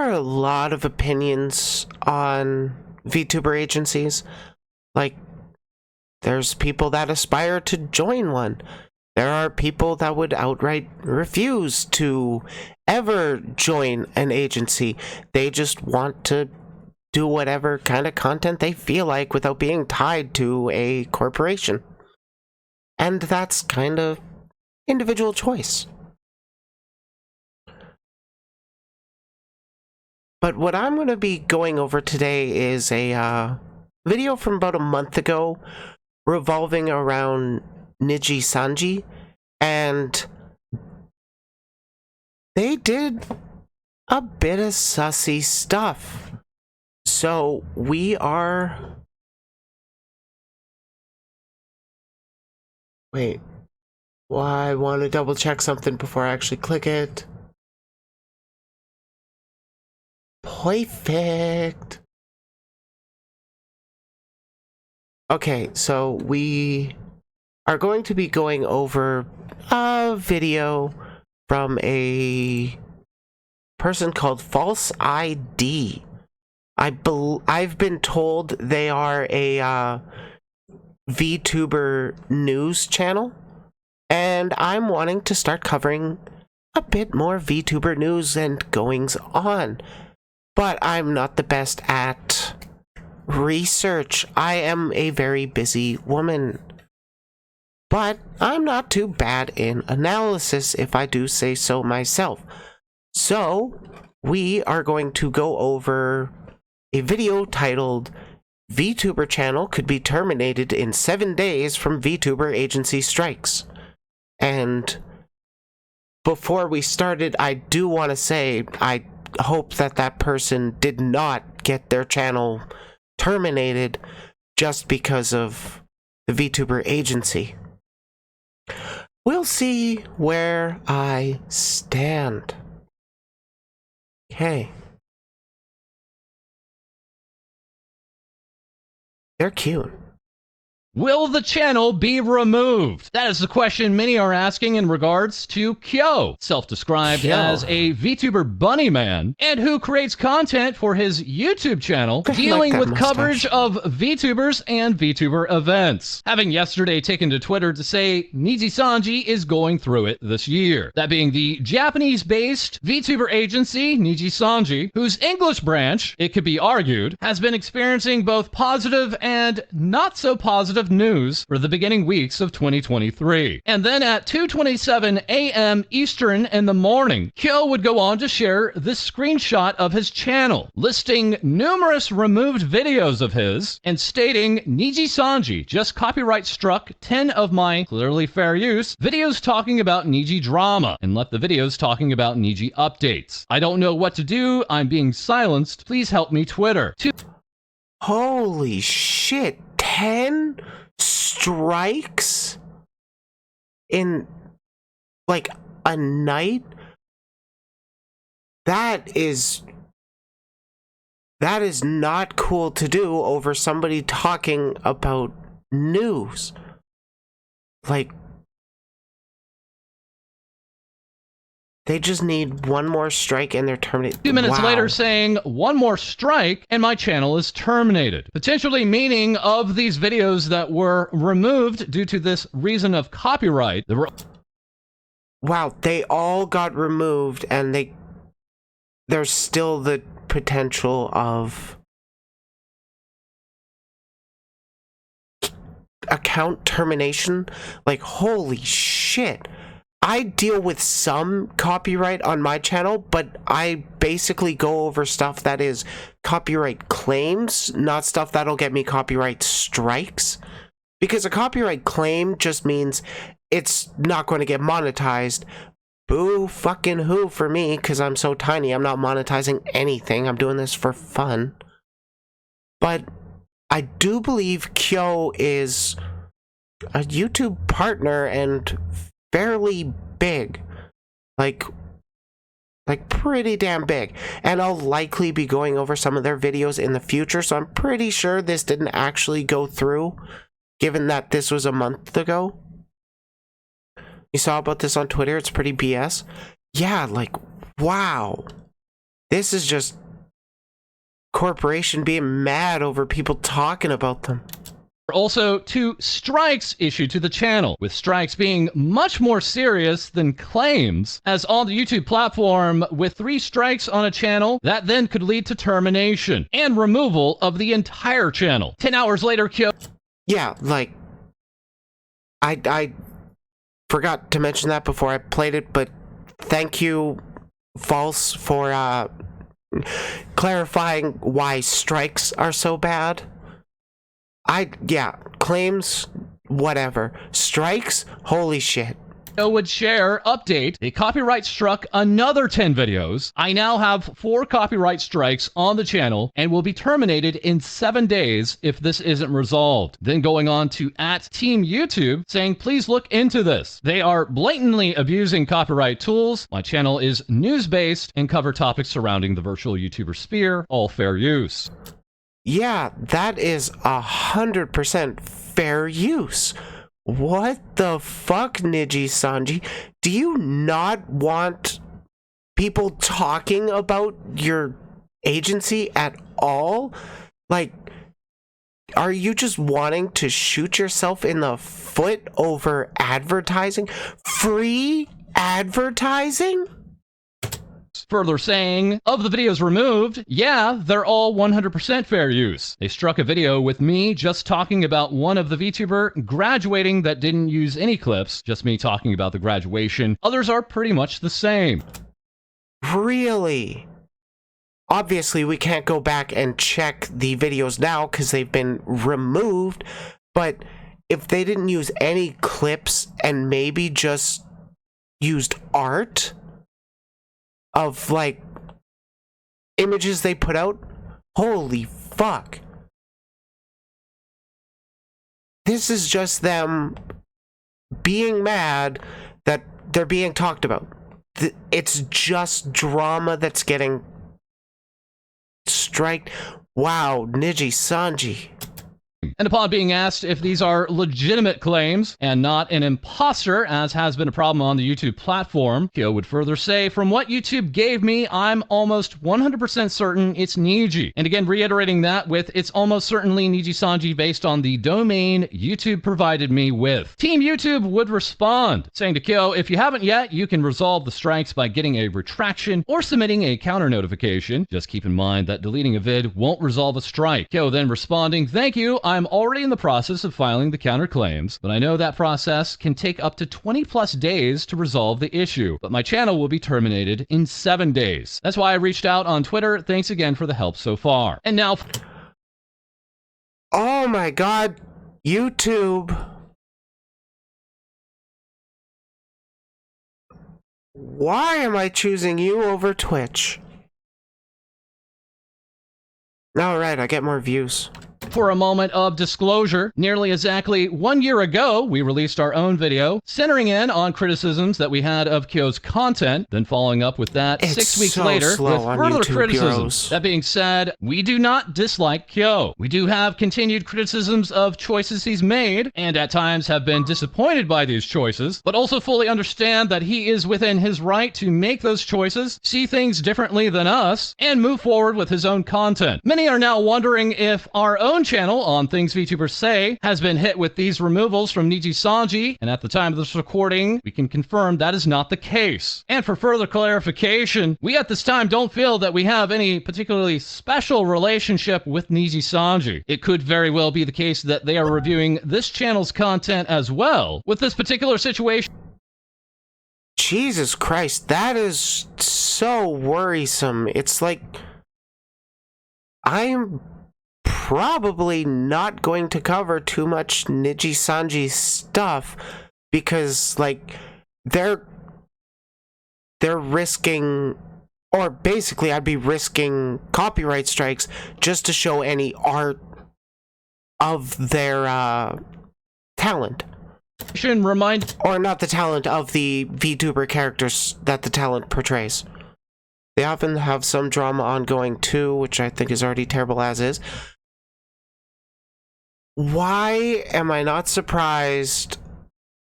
are a lot of opinions on VTuber agencies. Like, there's people that aspire to join one. There are people that would outright refuse to ever join an agency. They just want to do whatever kind of content they feel like without being tied to a corporation. And that's kind of individual choice. But what I'm going to be going over today is a video from about a month ago revolving around Niji Sanji, and they did a bit of sussy stuff. So we are... Wait. Well, I want to double check something before I actually click it. Perfect. Okay, so we are going to be going over a video from a person called False ID. I've been told they are a VTuber news channel, and I'm wanting to start covering a bit more VTuber news and goings on. But I'm not the best at research. I am a very busy woman. But I'm not too bad in analysis, if I do say so myself. So, we are going to go over a video titled VTuber channel could be terminated in 7 days from VTuber agency strikes. And before we started, I do want to say I hope that that person did not get their channel terminated just because of the VTuber agency. We'll see where I stand. Okay. They're cute. Will the channel be removed? That is the question many are asking in regards to Kyo, self-described as a VTuber bunny man, and who creates content for his YouTube channel dealing with coverage of VTubers and VTuber events, having yesterday taken to Twitter to say Niji Sanji is going through it this year. That being the Japanese-based VTuber agency Niji Sanji, whose English branch, it could be argued, has been experiencing both positive and not so positive news for the beginning weeks of 2023. And then at 2:27 a.m. Eastern in the morning, Kyo would go on to share this screenshot of his channel, listing numerous removed videos of his and stating, Niji Sanji just copyright struck 10 of my clearly fair use videos talking about Niji drama and left the videos talking about Niji updates. I don't know what to do. I'm being silenced. Please help me, Twitter. Holy shit. 10 strikes in like a night? That is not cool to do over somebody talking about news. Like, they just need one more strike and they're terminated. 2 minutes later saying, one more strike and my channel is terminated. Potentially meaning of these videos that were removed due to this reason of copyright. Wow, they all got removed and there's still the potential of account termination. Like, holy shit. I deal with some copyright on my channel, but I basically go over stuff that is copyright claims, not stuff that'll get me copyright strikes. Because a copyright claim just means it's not going to get monetized. Boo fucking who for me, because I'm so tiny. I'm not monetizing anything. I'm doing this for fun. But I do believe Kyo is a YouTube partner and fairly big, like pretty damn big, and I'll likely be going over some of their videos in the future, so I'm pretty sure this didn't actually go through, given that this was a month ago. You saw about this on Twitter, it's pretty BS. Yeah, like, wow. This is just corporation being mad over people talking about them. Also, 2 strikes issued to the channel, with strikes being much more serious than claims, as on the YouTube platform, with 3 strikes on a channel, that then could lead to termination and removal of the entire channel. 10 hours later, Kyo... Yeah, like, I forgot to mention that before I played it, but thank you, False, for clarifying why strikes are so bad. Claims, whatever. Strikes, holy shit. Would share, update, a copyright struck another 10 videos. I now have 4 copyright strikes on the channel and will be terminated in 7 days if this isn't resolved. Then going on to @Team YouTube saying, please look into this. They are blatantly abusing copyright tools. My channel is news-based and cover topics surrounding the virtual YouTuber sphere, all fair use. Yeah, that is 100% fair use. What the fuck, Niji Sanji? Do you not want people talking about your agency at all? Like, are you just wanting to shoot yourself in the foot over advertising? Free advertising? Further saying, of the videos removed, yeah, they're all 100% fair use. They struck a video with me just talking about one of the VTuber graduating that didn't use any clips, just me talking about the graduation. Others are pretty much the same. Really? Obviously, we can't go back and check the videos now because they've been removed, but if they didn't use any clips and maybe just used art of, like, images they put out, holy fuck. This is just them being mad that they're being talked about. It's just drama that's getting striked. Wow, Niji Sanji. And upon being asked if these are legitimate claims and not an imposter, as has been a problem on the YouTube platform, Kyo would further say, from what YouTube gave me, I'm almost 100% certain it's Niji. And again, reiterating that with, it's almost certainly Niji Sanji based on the domain YouTube provided me with. Team YouTube would respond, saying to Kyo, if you haven't yet, you can resolve the strikes by getting a retraction or submitting a counter notification. Just keep in mind that deleting a vid won't resolve a strike. Kyo then responding, thank you, I'm already in the process of filing the counterclaims, but I know that process can take up to 20+ days to resolve the issue, but my channel will be terminated in 7 days. That's why I reached out on Twitter. Thanks again for the help so far. And now... Oh my god, YouTube. Why am I choosing you over Twitch? Alright, I get more views. For a moment of disclosure, nearly exactly 1 year ago, we released our own video centering in on criticisms that we had of Kyo's content, then following up with that it's 6 weeks so later with further YouTube, criticisms. Heroes. That being said, we do not dislike Kyo. We do have continued criticisms of choices he's made, and at times have been disappointed by these choices, but also fully understand that he is within his right to make those choices, see things differently than us, and move forward with his own content. Many are now wondering if our own channel on Things VTubers Say has been hit with these removals from Niji Sanji, and at the time of this recording, we can confirm that is not the case. And for further clarification, we at this time don't feel that we have any particularly special relationship with Niji Sanji. It could very well be the case that they are reviewing this channel's content as well. With this particular situation... Jesus Christ, that is so worrisome. It's like... I'm probably not going to cover too much Niji Sanji stuff because, like, they're risking, or basically I'd be risking copyright strikes just to show any art of their talent. Or not the talent of the VTuber characters that the talent portrays. They often have some drama ongoing too, which I think is already terrible as is. Why am I not surprised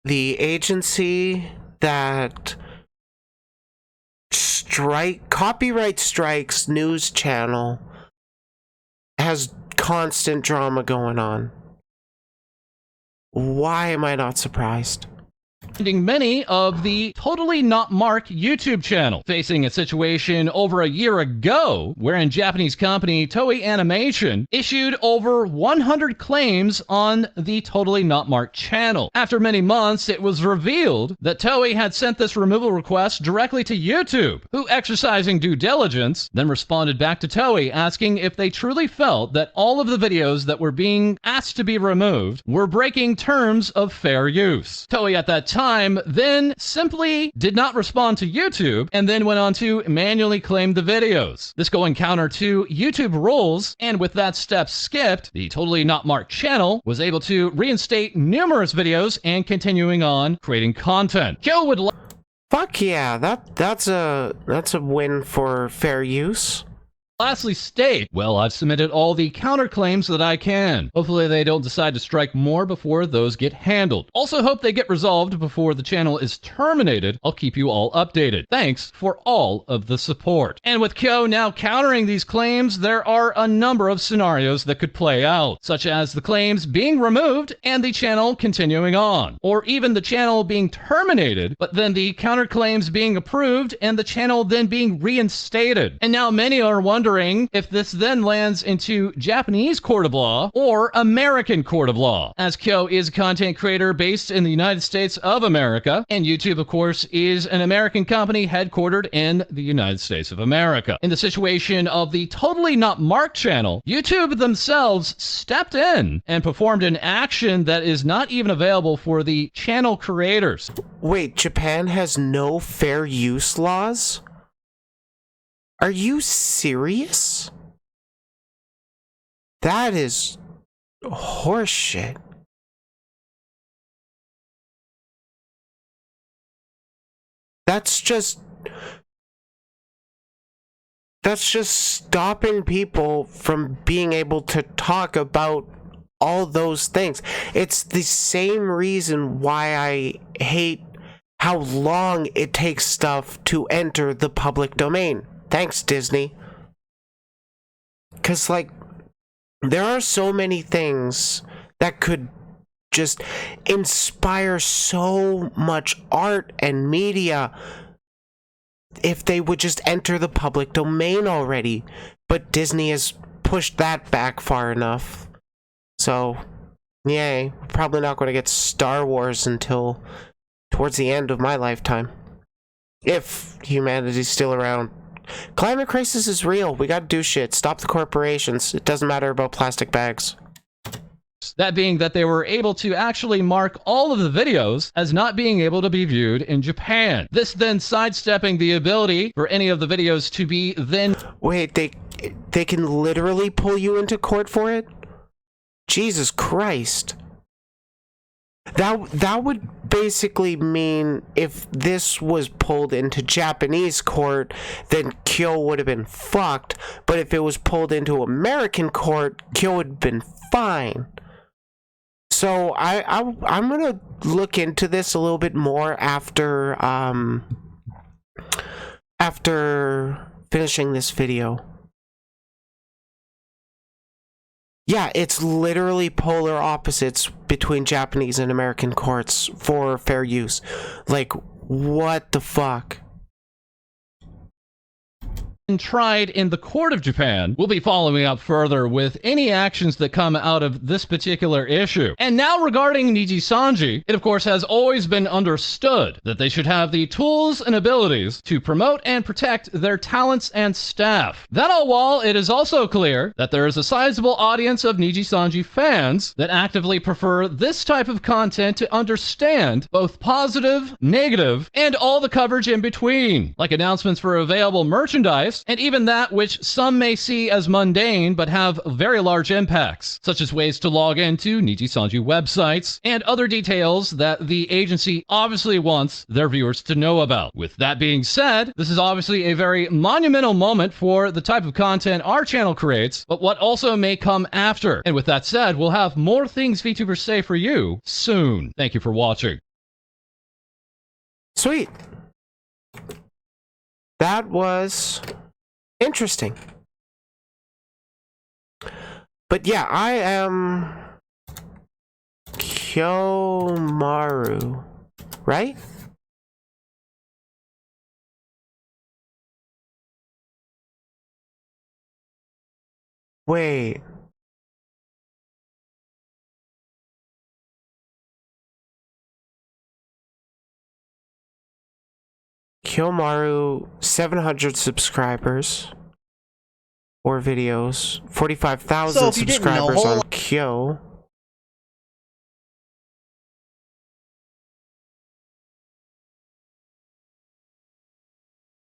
the agency that copyright strikes news channel has constant drama going on. Why am I not surprised? Many of the Totally Not Mark YouTube channel, facing a situation over a year ago wherein Japanese company Toei Animation issued over 100 claims on the Totally Not Mark channel. After many months, it was revealed that Toei had sent this removal request directly to YouTube, who, exercising due diligence, then responded back to Toei asking if they truly felt that all of the videos that were being asked to be removed were breaking terms of fair use. Toei at that time then simply did not respond to YouTube and then went on to manually claim the videos. This going counter to YouTube rules, and with that step skipped, the Totally Not Mark channel was able to reinstate numerous videos and continuing on creating content. Joe would Fuck yeah, that's a win for fair use. lastly state, well, I've submitted all the counterclaims that I can. Hopefully they don't decide to strike more before those get handled. Also hope they get resolved before the channel is terminated. I'll keep you all updated. Thanks for all of the support. And with Kyo now countering these claims, there are a number of scenarios that could play out, such as the claims being removed and the channel continuing on, or even the channel being terminated, but then the counterclaims being approved and the channel then being reinstated. And now many are wondering if this then lands into Japanese court of law or American court of law, as Kyo is a content creator based in the United States of America, and YouTube, of course, is an American company headquartered in the United States of America. In the situation of the Totally Not Mark channel, YouTube themselves stepped in and performed an action that is not even available for the channel creators. Wait, Japan has no fair use laws? Are you serious? That is horseshit. That's just stopping people from being able to talk about all those things. It's the same reason why I hate how long it takes stuff to enter the public domain. Thanks, Disney. 'Cause, like, there are so many things that could just inspire so much art and media if they would just enter the public domain already. But Disney has pushed that back far enough. So, yay. We're probably not going to get Star Wars until towards the end of my lifetime. If humanity's still around. Climate crisis is real. We gotta do shit. Stop the corporations. It doesn't matter about plastic bags. That being that they were able to actually mark all of the videos as not being able to be viewed in Japan. This then sidestepping the ability for any of the videos to be then... Wait, they can literally pull you into court for it? Jesus Christ. That would basically mean if this was pulled into Japanese court, then Kyo would have been fucked. But if it was pulled into American court, Kyo would have been fine. So I'm gonna look into this a little bit more after finishing this video. Yeah, it's literally polar opposites between Japanese and American courts for fair use. Like, what the fuck? Tried in the court of Japan. We'll be following up further with any actions that come out of this particular issue. And now regarding Niji Sanji, it of course has always been understood that they should have the tools and abilities to promote and protect their talents and staff. That all while it is also clear that there is a sizable audience of Niji Sanji fans that actively prefer this type of content to understand both positive, negative, and all the coverage in between, like announcements for available merchandise, and even that which some may see as mundane but have very large impacts, such as ways to log into Niji Sanji websites and other details that the agency obviously wants their viewers to know about. With that being said, this is obviously a very monumental moment for the type of content our channel creates, but what also may come after. And with that said, we'll have more things VTubers say for you soon. Thank you for watching. Sweet. that was interesting. But yeah, I am Kyomaru, right? Wait. Kyomaru, 700 subscribers. 4 videos. 45,000 So if you didn't know, subscribers on Kyo.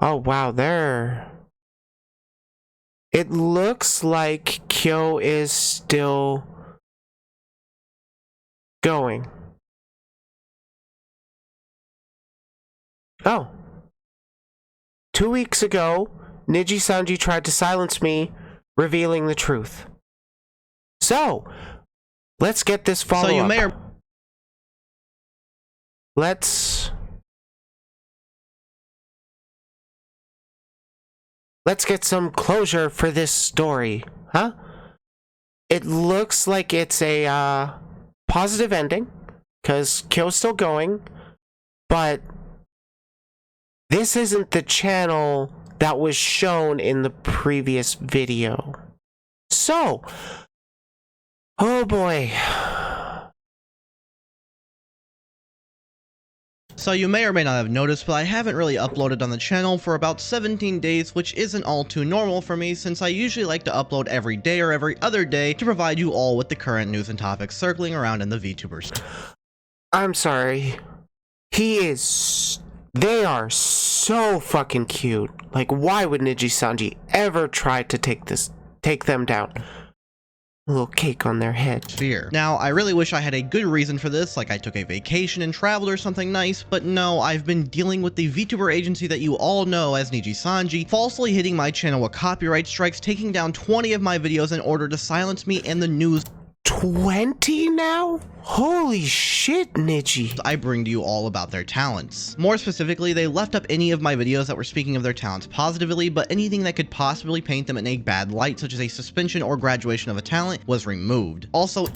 Oh wow, there. It looks like Kyo is still going. Oh. 2 weeks ago, Niji Sanji tried to silence me, revealing the truth. So, let's get this follow-up. So you may or Let's get some closure for this story, huh? It looks like it's a positive ending, because Kyo's still going, but this isn't the channel that was shown in the previous video. So, oh boy. So you may or may not have noticed, but I haven't really uploaded on the channel for about 17 days, which isn't all too normal for me since I usually like to upload every day or every other day to provide you all with the current news and topics circling around in the VTubers. I'm sorry. They are so fucking cute. Like, why would Niji Sanji ever try to take them down? A little cake on their head. Fear. Now, I really wish I had a good reason for this, like I took a vacation and traveled or something nice, but no, I've been dealing with the VTuber agency that you all know as Niji Sanji, falsely hitting my channel with copyright strikes, taking down 20 of my videos in order to silence me and the news 20 now? Holy shit, Niji. I bring to you all about their talents. More specifically, they left up any of my videos that were speaking of their talents positively, but anything that could possibly paint them in a bad light, such as a suspension or graduation of a talent, was removed. Also,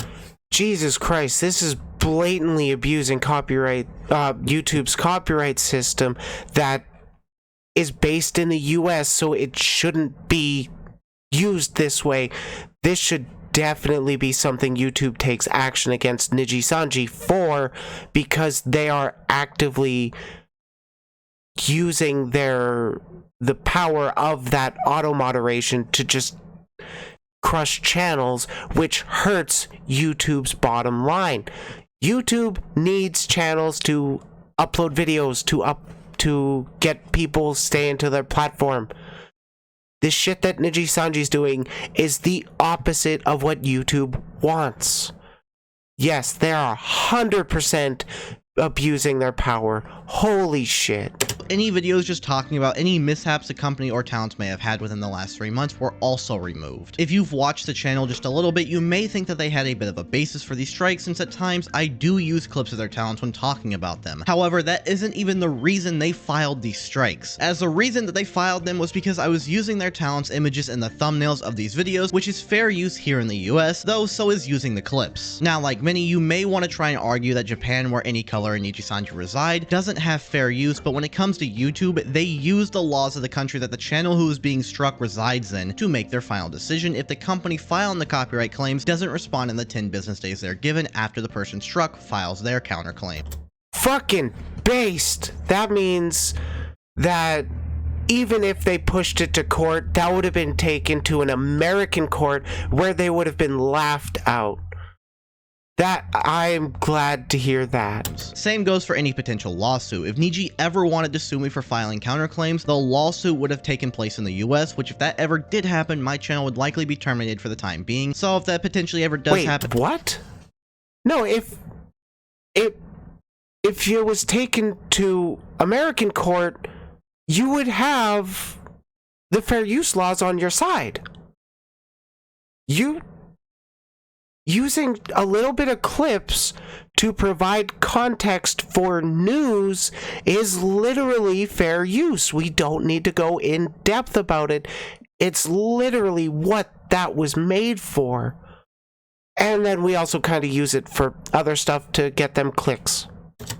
Jesus Christ, this is blatantly abusing YouTube's copyright system that is based in the US, so it shouldn't be used this way. This should definitely be something YouTube takes action against Niji Sanji for, because they are actively using the power of that auto moderation to just crush channels, which hurts YouTube's bottom line. YouTube needs channels to upload videos to get people stay into their platform. This shit that Niji Sanji's doing is the opposite of what YouTube wants. Yes, they are 100% abusing their power. Holy shit. any videos just talking about any mishaps the company or talents may have had within the last 3 months were also removed. If you've watched the channel just a little bit, you may think that they had a bit of a basis for these strikes, since at times I do use clips of their talents when talking about them. However, that isn't even the reason they filed these strikes, as the reason that they filed them was because I was using their talents images in the thumbnails of these videos, which is fair use here in the US, though so is using the clips. Now, like many, you may want to try and argue that Japan, where any color in Niji Sanji reside, doesn't have fair use, but when it comes to YouTube, they use the laws of the country that the channel who is being struck resides in to make their final decision if the company filing the copyright claims doesn't respond in the 10 business days they're given after the person struck files their counterclaim. Fucking based! That means that even if they pushed it to court, that would have been taken to an American court where they would have been laughed out. That, I'm glad to hear that. Same goes for any potential lawsuit. If Niji ever wanted to sue me for filing counterclaims, the lawsuit would have taken place in the US, which if that ever did happen, my channel would likely be terminated for the time being. So if that potentially ever does happen— Wait, what? No, if it was taken to American court, you would have the fair use laws on your side. using a little bit of clips to provide context for news is literally fair use. We don't need to go in depth about it. It's literally what that was made for. And then we also kind of use it for other stuff to get them clicks.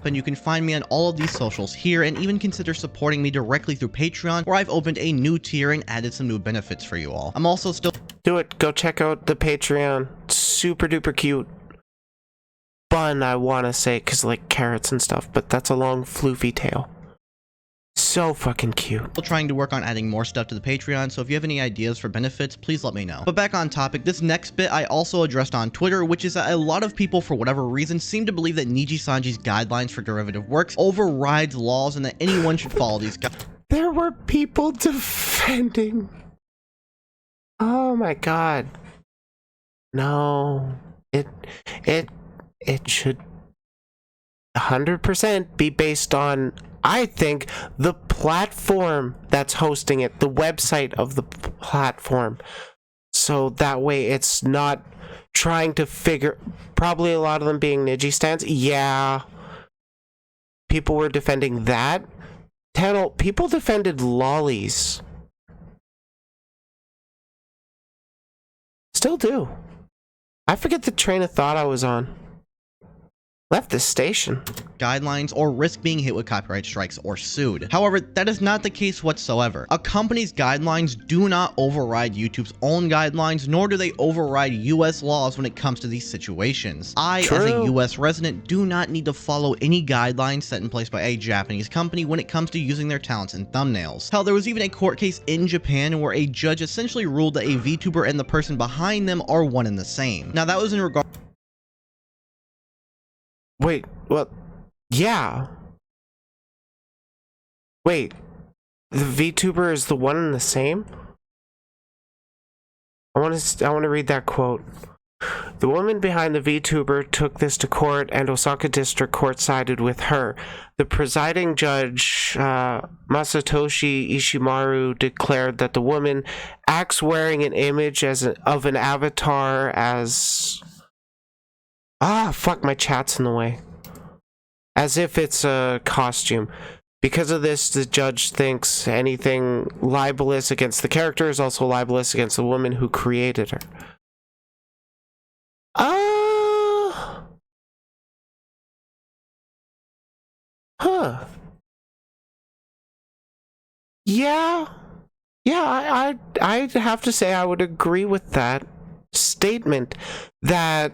And you can find me on all of these socials here, and even consider supporting me directly through Patreon, where I've opened a new tier and added some new benefits for you all. I'm also still... Do it. Go check out the Patreon. Super duper cute. Bun, I want to say, because like carrots and stuff, but that's a long floofy tail. So fucking cute. Trying to work on adding more stuff to the Patreon, so if you have any ideas for benefits, please let me know. But back on topic, this next bit I also addressed on Twitter, which is that a lot of people, for whatever reason, seem to believe that Niji-sanji's guidelines for derivative works overrides laws and that anyone should follow these guidelines. There were people defending. Oh my god. No. It should 100% be based on, I think, the platform that's hosting it, the website of the platform. So that way it's not trying to figure, probably a lot of them being Niji stans. Yeah. People were defending that. People defended lollies. Still do. I forget the train of thought I was on. Left the station. Guidelines or risk being hit with copyright strikes or sued. However, that is not the case whatsoever. A company's guidelines do not override YouTube's own guidelines, nor do they override US laws when it comes to these situations. I, as a US resident, do not need to follow any guidelines set in place by a Japanese company when it comes to using their talents in thumbnails. Hell, there was even a court case in Japan where a judge essentially ruled that a VTuber and the person behind them are one and the same. Now, that was in regard... Wait, well, yeah. Wait, the VTuber is the one and the same? I want to read that quote. The woman behind the VTuber took this to court, and Osaka District Court sided with her. The presiding judge, Masatoshi Ishimaru, declared that the woman acts wearing an image of an avatar as... Ah, fuck, my chat's in the way. As if it's a costume. Because of this, the judge thinks anything libelous against the character is also libelous against the woman who created her. Huh. Yeah. Yeah, I'd have to say I would agree with that statement, that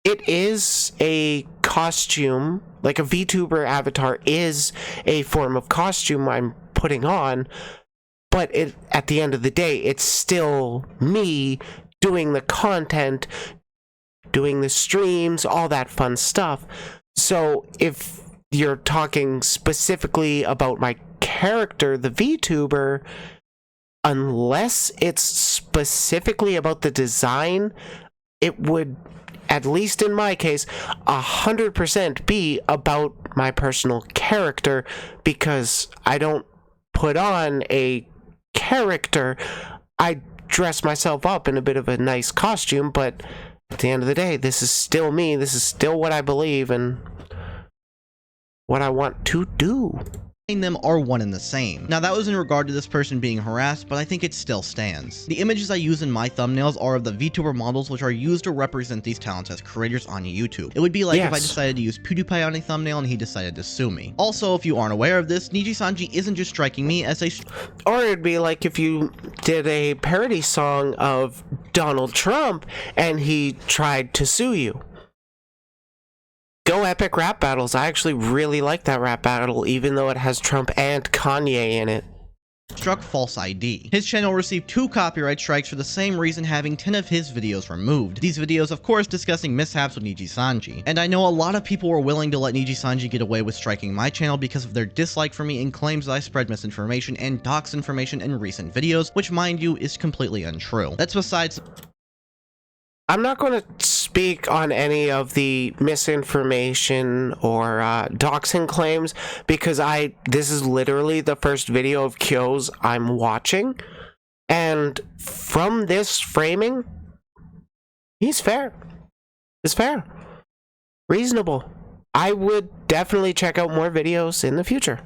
it is a costume, like a VTuber avatar is a form of costume I'm putting on, but at the end of the day, it's still me doing the content, doing the streams, all that fun stuff. So if you're talking specifically about my character, the VTuber, unless it's specifically about the design, it would, at least in my case, 100% be about my personal character, because I don't put on a character. I dress myself up in a bit of a nice costume, but at the end of the day, this is still me. This is still what I believe and what I want to do. Them are one and the same. Now, that was in regard to this person being harassed, but I think it still stands. The images I use in my thumbnails are of the VTuber models, which are used to represent these talents as creators on YouTube. It would be like if I decided to use PewDiePie on a thumbnail and he decided to sue me. Also, if you aren't aware of this, Niji-sanji isn't just striking me as a... Or it'd be like if you did a parody song of Donald Trump and he tried to sue you. Go Epic Rap Battles. I actually really like that rap battle, even though it has Trump and Kanye in it. Struck false ID. His channel received 2 copyright strikes for the same reason, having 10 of his videos removed. These videos, of course, discussing mishaps with Niji-sanji. And I know a lot of people were willing to let Niji-sanji get away with striking my channel because of their dislike for me and claims that I spread misinformation and dox information in recent videos, which, mind you, is completely untrue. That's besides... I'm not going to speak on any of the misinformation or doxing claims, because this is literally the first video of Kyo's I'm watching, and from this framing, He's fair. It's fair. Reasonable. I would definitely check out more videos in the future.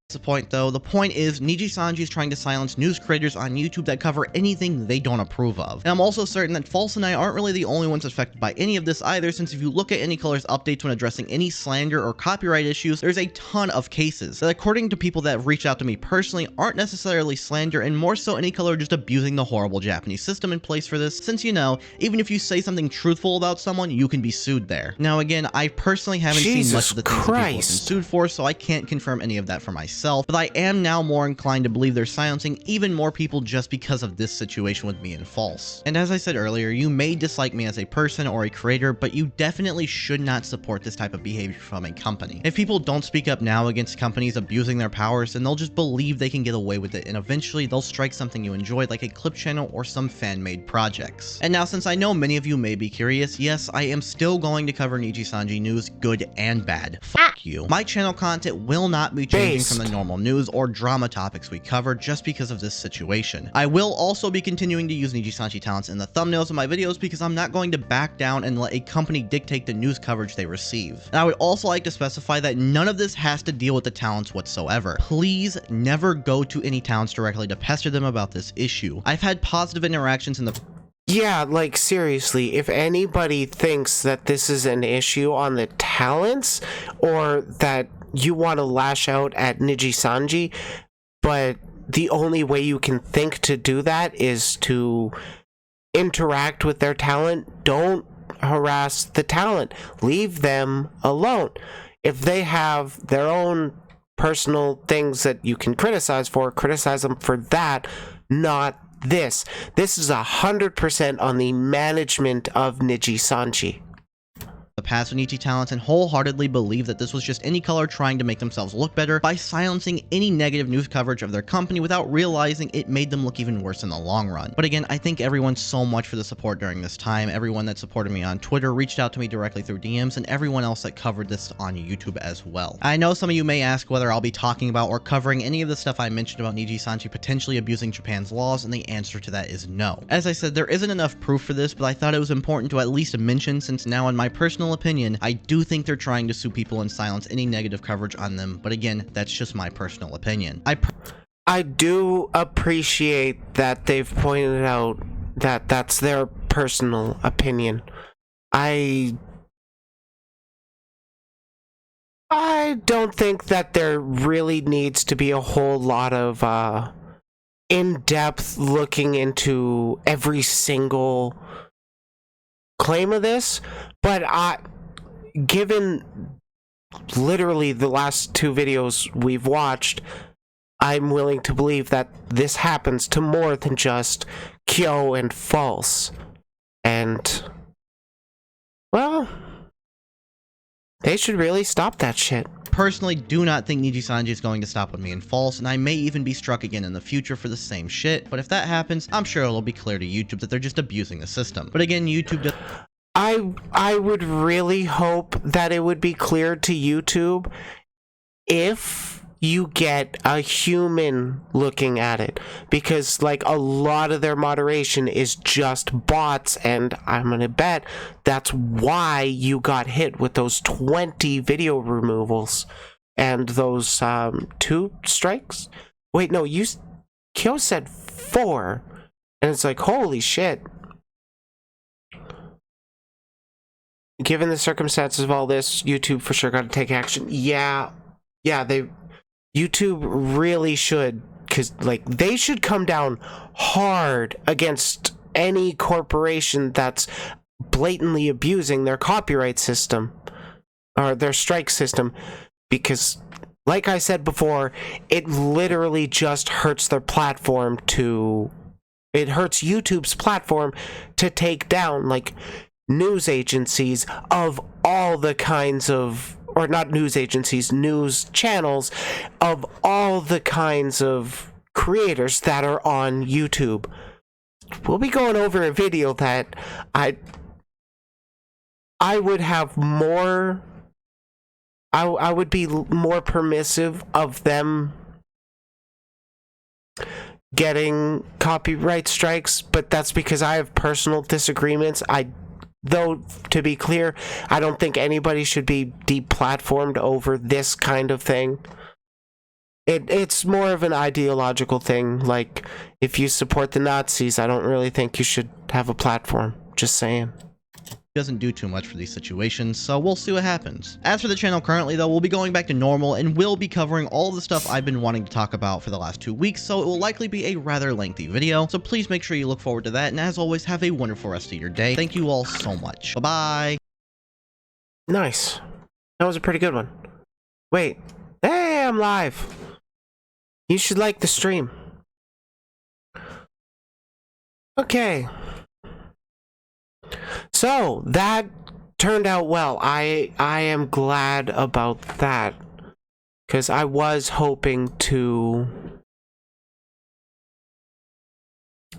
The point though. The point is Niji Sanji is trying to silence news creators on YouTube that cover anything they don't approve of. And I'm also certain that False and I aren't really the only ones affected by any of this either, since if you look at Any Color's updates when addressing any slander or copyright issues, there's a ton of cases that, according to people that have reached out to me personally, aren't necessarily slander and more so Any Color just abusing the horrible Japanese system in place for this, since you know, even if you say something truthful about someone, you can be sued there. Now again, I personally haven't seen much of the things that people have been sued for, so I can't confirm any of that for myself. But I am now more inclined to believe they're silencing even more people just because of this situation with me and False. And as I said earlier, you may dislike me as a person or a creator, but you definitely should not support this type of behavior from a company. If people don't speak up now against companies abusing their powers, then they'll just believe they can get away with it, and eventually they'll strike something you enjoy, like a clip channel or some fan-made projects. And now, since I know many of you may be curious, yes, I am still going to cover Niji Sanji news, good and bad. Fuck you. My channel content will not be changing from the normal news or drama topics we cover just because of this situation. I will also be continuing to use Niji Sanji talents in the thumbnails of my videos because I'm not going to back down and let a company dictate the news coverage they receive. And I would also like to specify that none of this has to deal with the talents whatsoever. Please never go to any talents directly to pester them about this issue. I've had positive interactions in the Yeah, like seriously, if anybody thinks that this is an issue on the talents or that you want to lash out at Niji Sanji, but the only way you can think to do that is to interact with their talent, don't harass the talent. Leave them alone. If they have their own personal things that you can criticize for, criticize them for that, not this. This is 100% on the management of Niji Sanji. The past Niji talents and wholeheartedly believe that this was just Any Color trying to make themselves look better by silencing any negative news coverage of their company without realizing it made them look even worse in the long run. But again, I thank everyone so much for the support during this time. Everyone that supported me on Twitter, reached out to me directly through DMs, and everyone else that covered this on YouTube as well. I know some of you may ask whether I'll be talking about or covering any of the stuff I mentioned about Niji Sanji potentially abusing Japan's laws, and the answer to that is no. As I said, there isn't enough proof for this, but I thought it was important to at least mention, since now in my personal opinion, I do think they're trying to sue people and silence any negative coverage on them, but again, that's just my personal opinion. I do appreciate that they've pointed out that that's their personal opinion. I don't think that there really needs to be a whole lot of in-depth looking into every single claim of this, but given literally the last two videos we've watched, I'm willing to believe that this happens to more than just Kyo and False. And, well, they should really stop that shit. Personally do not think Niji Sanji is going to stop with me and False, and I may even be struck again in the future for the same shit, but if that happens, I'm sure it'll be clear to YouTube that they're just abusing the system. But again, YouTube does... I would really hope that it would be clear to YouTube if you get a human looking at it, because like a lot of their moderation is just bots, and I'm gonna bet that's why you got hit with those 20 video removals and those 2 strikes. Wait, no, Kyo said 4, and it's like, holy shit. Given the circumstances of all this, YouTube for sure got to take action. Yeah, YouTube really should, because like they should come down hard against any corporation that's blatantly abusing their copyright system or their strike system, because like I said before, it literally just hurts their platform it hurts YouTube's platform to take down like news agencies of all the kinds of, or not news agencies, news channels of all the kinds of creators that are on YouTube. We'll be going over a video that I would have more, I would be more permissive of them getting copyright strikes, but that's because I have personal disagreements. Though, to be clear, I don't think anybody should be deplatformed over this kind of thing. It's more of an ideological thing. Like, if you support the Nazis, I don't really think you should have a platform. Just saying. Doesn't do too much for these situations, so we'll see what happens. As for the channel currently though, we'll be going back to normal and we'll be covering all the stuff I've been wanting to talk about for the last 2 weeks, so it will likely be a rather lengthy video, so please make sure you look forward to that, and as always, have a wonderful rest of your day. Thank you all so much. Bye-bye. Nice. That was a pretty good one. Wait. Hey, I'm live. You should like the stream. Okay. So, that turned out well. I am glad about that. Because I was hoping to...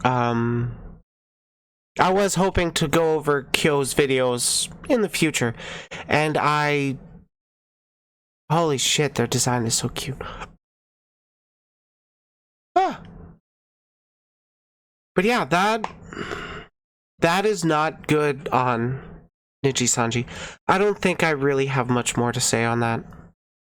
I was hoping to go over Kyo's videos in the future. And holy shit, their design is so cute. Ah. But yeah, that is not good on Niji Sanji. I don't think I really have much more to say on that.